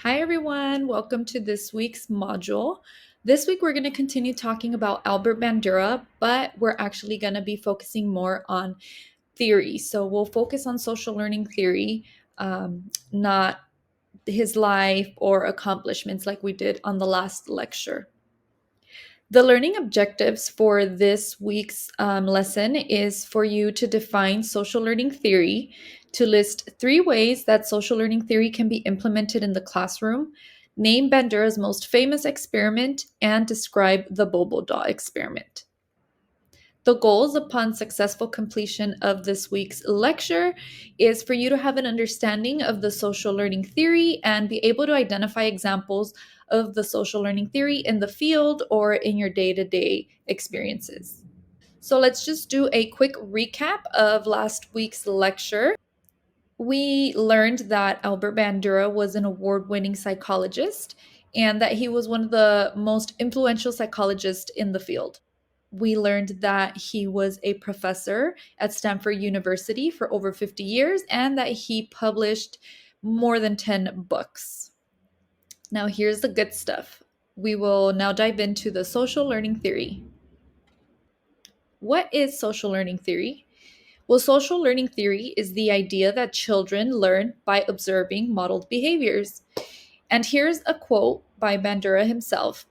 Hi, everyone. Welcome to this week's module. This week, we're going to continue talking about Albert Bandura, but we're actually going to be focusing more on theory. So we'll focus on social learning theory, not his life or accomplishments like we did on the last lecture. The learning objectives for this week's lesson is for you to define social learning theory, to list 3 ways that social learning theory can be implemented in the classroom, name Bandura's most famous experiment, and describe the Bobo da Experiment. The goals upon successful completion of this week's lecture is for you to have an understanding of the social learning theory and be able to identify examples of the social learning theory in the field or in your day-to-day experiences. So let's just do a quick recap of last week's lecture. We learned that Albert Bandura was an award-winning psychologist and that he was one of the most influential psychologists in the field. We learned that he was a professor at Stanford University for over 50 years and that he published more than 10 books. Now, here's the good stuff. We will now dive into the social learning theory. What is social learning theory? Well, social learning theory is the idea that children learn by observing modeled behaviors. And here's a quote by Bandura himself.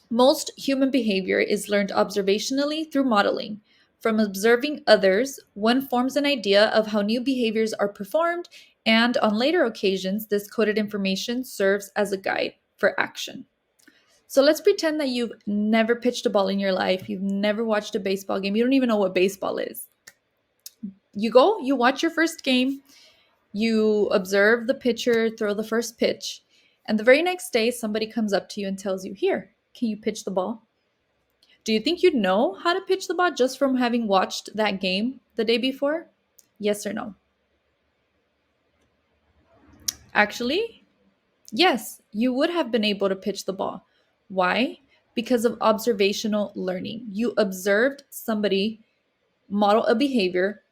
Most human behavior is learned observationally through modeling. From observing others, one forms an idea of how new behaviors are performed, and on later occasions, this coded information serves as a guide for action. So let's pretend that you've never pitched a ball in your life, you've never watched a baseball game, you don't even know what baseball is. You go, you watch your first game, you observe the pitcher throw the first pitch, and the very next day, somebody comes up to you and tells you, "Here, can you pitch the ball?" Do you think you'd know how to pitch the ball just from having watched that game the day before? Yes or no? Actually, yes, you would have been able to pitch the ball. Why? Because of observational learning. You observed somebody model a behavior,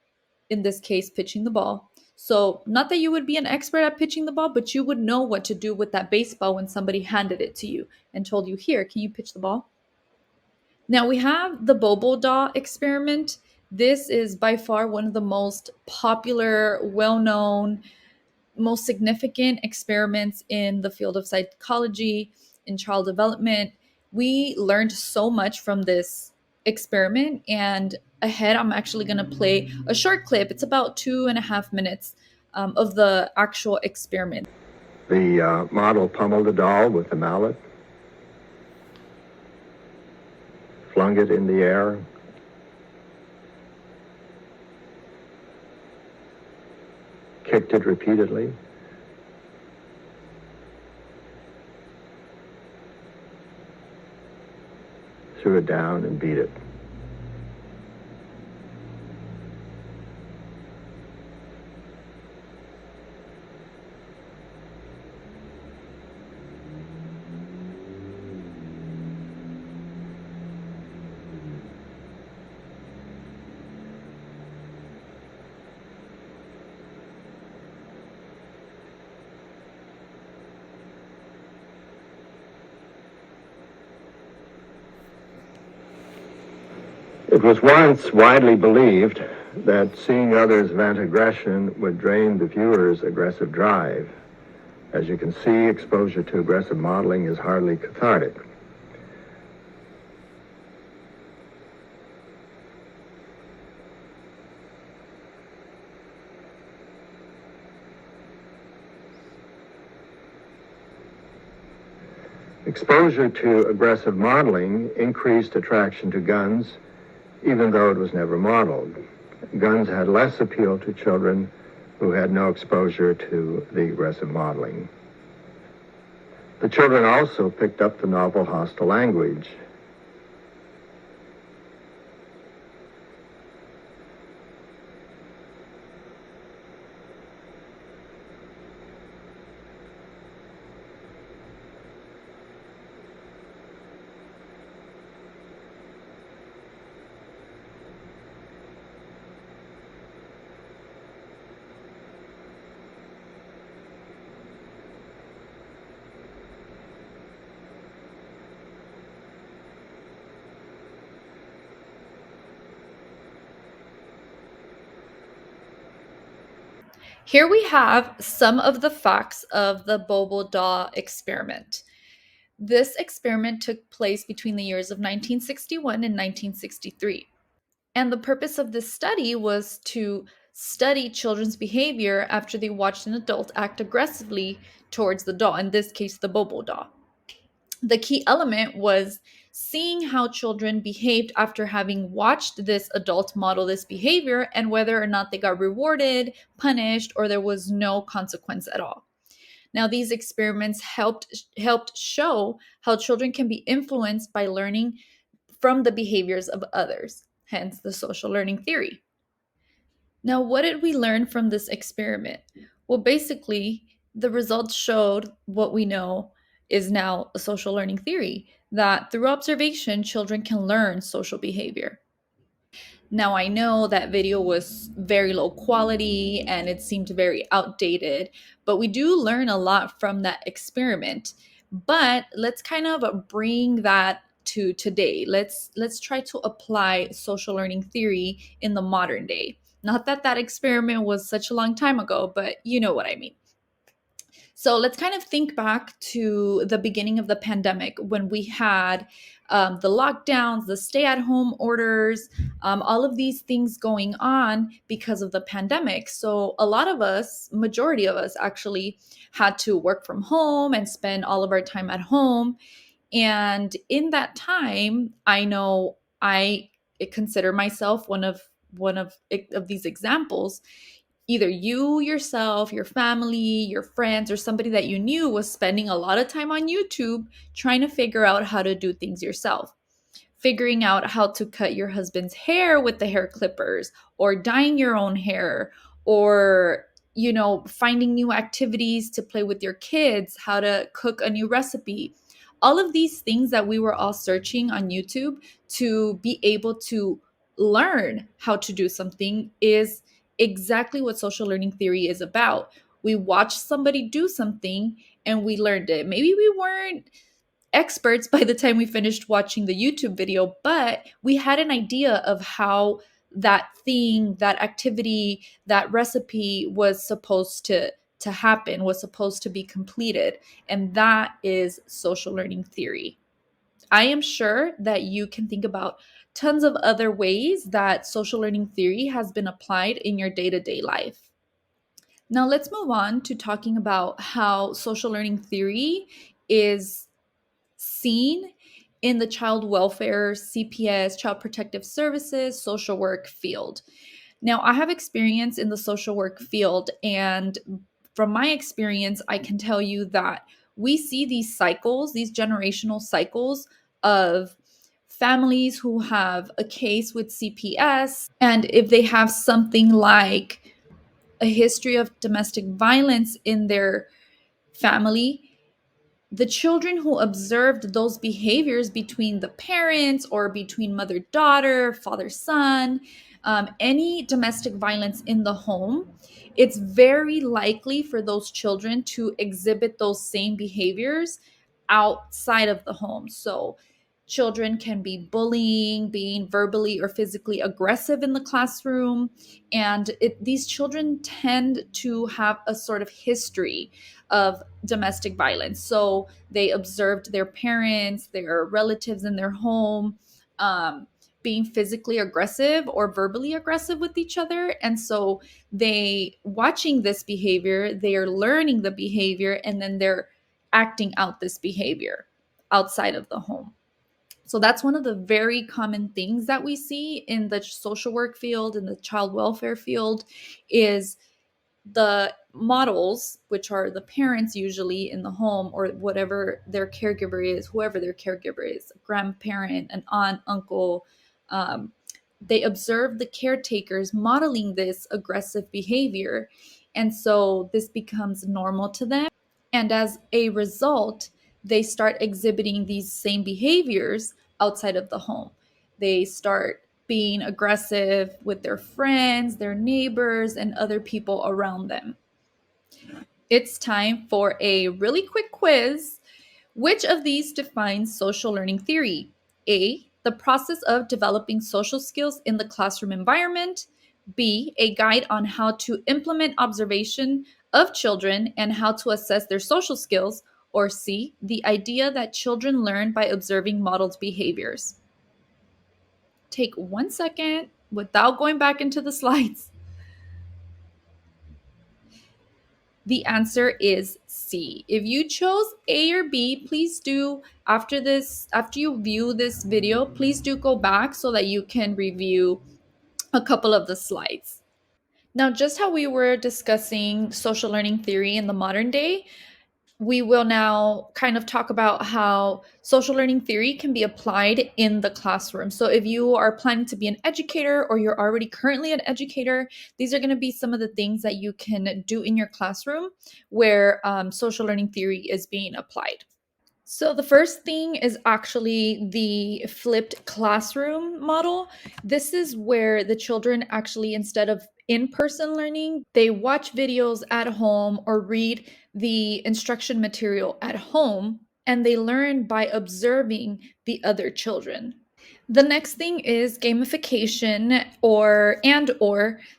in this case, pitching the ball. So, not that you would be an expert at pitching the ball, but you would know what to do with that baseball when somebody handed it to you and told you, "Here, can you pitch the ball?" Now we have the Bobel da Experiment. This is by far one of the most popular, well-known, most significant experiments in the field of psychology, in child development. We learned so much from this experiment, and ahead I'm actually going to play a short clip. It's about 2.5 minutes of the actual experiment. The model pummeled the doll with the mallet, flung it in the air, kicked it repeatedly, threw it down and beat it. It was once widely believed that seeing others vent aggression would drain the viewer's aggressive drive. As you can see, exposure to aggressive modeling is hardly cathartic. Exposure to aggressive modeling increased attraction to guns, even though it was never modeled. Guns had less appeal to children who had no exposure to the aggressive modeling. The children also picked up the novel hostile language. Here we have some of the facts of the Bobel da experiment. This experiment took place between the years of 1961 and 1963. And the purpose of this study was to study children's behavior after they watched an adult act aggressively towards the doll, in this case, the Bobo doll. The key element was seeing how children behaved after having watched this adult model this behavior and whether or not they got rewarded, punished, or there was no consequence at all. Now, these experiments helped show how children can be influenced by learning from the behaviors of others, hence the social learning theory. Now, what did we learn from this experiment? Well, basically, the results showed what we know is now a social learning theory, that through observation, children can learn social behavior. Now, I know that video was very low quality and it seemed very outdated, but we do learn a lot from that experiment. But let's kind of bring that to today. Let's try to apply social learning theory in the modern day. Not that that experiment was such a long time ago, but you know what I mean. So let's kind of think back to the beginning of the pandemic when we had the lockdowns, the stay at home orders, all of these things going on because of the pandemic. So a lot of us, majority of us actually, had to work from home and spend all of our time at home. And in that time, I know I consider myself one of these examples. Either you yourself, your family, your friends, or somebody that you knew was spending a lot of time on YouTube trying to figure out how to do things yourself, figuring out how to cut your husband's hair with the hair clippers, or dyeing your own hair, or finding new activities to play with your kids, how to cook a new recipe. All of these things that we were all searching on YouTube to be able to learn how to do something is exactly what social learning theory is about. We watched somebody do something and we learned it. Maybe we weren't experts by the time we finished watching the YouTube video, but we had an idea of how that thing, that activity, that recipe was supposed to happen, was supposed to be completed. And that is social learning theory. I am sure that you can think about tons of other ways that social learning theory has been applied in your day-to-day life. Now, let's move on to talking about how social learning theory is seen in the child welfare, CPS, child protective services, social work field. Now, I have experience in the social work field, and from my experience, I can tell you that we see these cycles, these generational cycles of families who have a case with CPS, and if they have something like a history of domestic violence in their family, the children who observed those behaviors between the parents or between mother daughter, father son, any domestic violence in the home, it's very likely for those children to exhibit those same behaviors outside of the home. So children can be bullying, being verbally or physically aggressive in the classroom, and these children tend to have a sort of history of domestic violence. So they observed their parents, their relatives in their home, being physically aggressive or verbally aggressive with each other. And so they, watching this behavior, they are learning the behavior, and then they're acting out this behavior outside of the home. So that's one of the very common things that we see in the social work field, in the child welfare field, is the models, which are the parents usually in the home or whatever their caregiver is, whoever their caregiver is, a grandparent, an aunt, uncle, um, they observe the caretakers modeling this aggressive behavior. And so this becomes normal to them. And as a result, they start exhibiting these same behaviors outside of the home. They start being aggressive with their friends, their neighbors, and other people around them. It's time for a really quick quiz. Which of these defines social learning theory? A, the process of developing social skills in the classroom environment. B, a guide on how to implement observation of children and how to assess their social skills, or C, the idea that children learn by observing modeled behaviors. Take 1 second without going back into the slides. The answer is C. If you chose A or B, please do after you view this video, please do go back so that you can review a couple of the slides. Now, just how we were discussing social learning theory in the modern day, we will now kind of talk about how social learning theory can be applied in the classroom. So, if you are planning to be an educator or you're already currently an educator, these are going to be some of the things that you can do in your classroom where social learning theory is being applied. So, the first thing is actually the flipped classroom model. This is where the children actually, instead of in person learning, they watch videos at home or read the instruction material at home, and they learn by observing the other children. The next thing is gamification or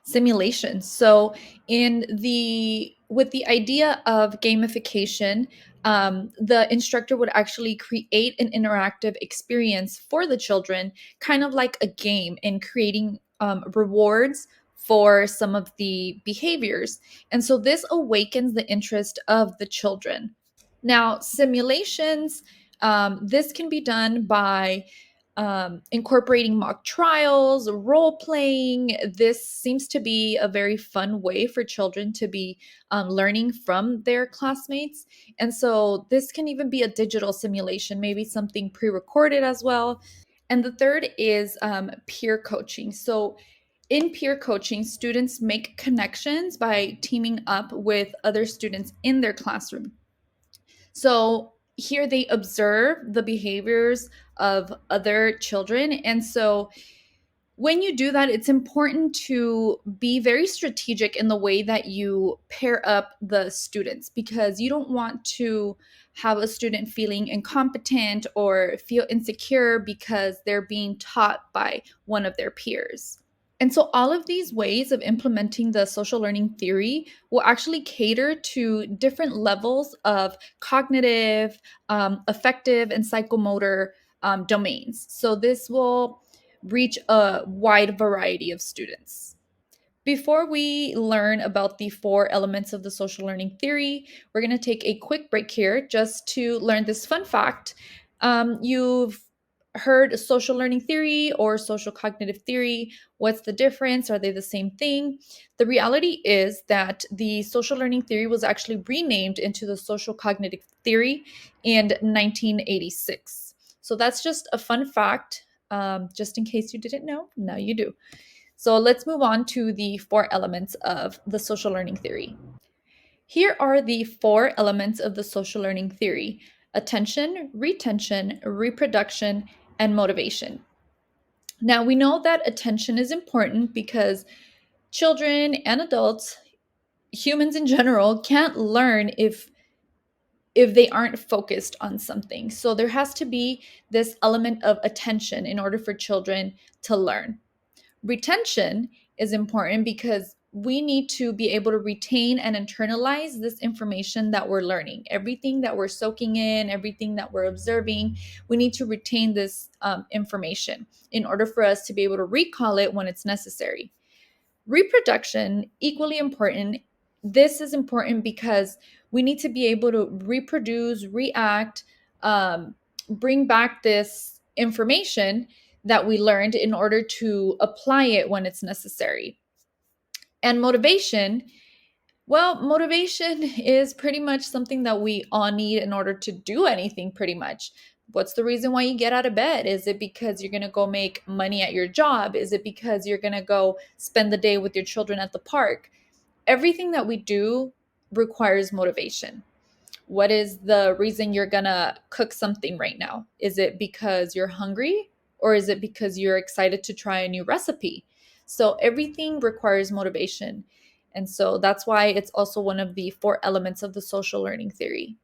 simulation. So in the with the idea of gamification, the instructor would actually create an interactive experience for the children, kind of like a game, in creating rewards for some of the behaviors. And so this awakens the interest of the children. Now, simulations, this can be done by incorporating mock trials, role playing. This seems to be a very fun way for children to be learning from their classmates. And so this can even be a digital simulation, maybe something pre recorded as well. And the third is peer coaching. So in peer coaching, students make connections by teaming up with other students in their classroom. So here they observe the behaviors of other children. And so when you do that, it's important to be very strategic in the way that you pair up the students, because you don't want to have a student feeling incompetent or feel insecure because they're being taught by one of their peers. And so, all of these ways of implementing the social learning theory will actually cater to different levels of cognitive, affective, and psychomotor domains. So, this will reach a wide variety of students. Before we learn about the four elements of the social learning theory, we're going to take a quick break here just to learn this fun fact. You've heard social learning theory or social cognitive theory. What's the difference? Are they the same thing? The reality is that the social learning theory was actually renamed into the social cognitive theory in 1986. So that's just a fun fact, just in case you didn't know. Now you do. So let's move on to the four elements of the social learning theory. Here are the four elements of the social learning theory: attention, retention, reproduction, and motivation. Now, we know that attention is important because children and adults, humans in general, can't learn if they aren't focused on something. So there has to be this element of attention in order for children to learn. Retention is important because we need to be able to retain and internalize this information that we're learning. Everything that we're soaking in, everything that we're observing, we need to retain this information in order for us to be able to recall it when it's necessary. Reproduction, equally important. This is important because we need to be able to reproduce, react, bring back this information that we learned in order to apply it when it's necessary. And motivation, well, motivation is pretty much something that we all need in order to do anything, pretty much. What's the reason why you get out of bed? Is it because you're going to go make money at your job? Is it because you're going to go spend the day with your children at the park? Everything that we do requires motivation. What is the reason you're gonna cook something right now? Is it because you're hungry, or is it because you're excited to try a new recipe? So everything requires motivation. And so that's why it's also one of the four elements of the social learning theory.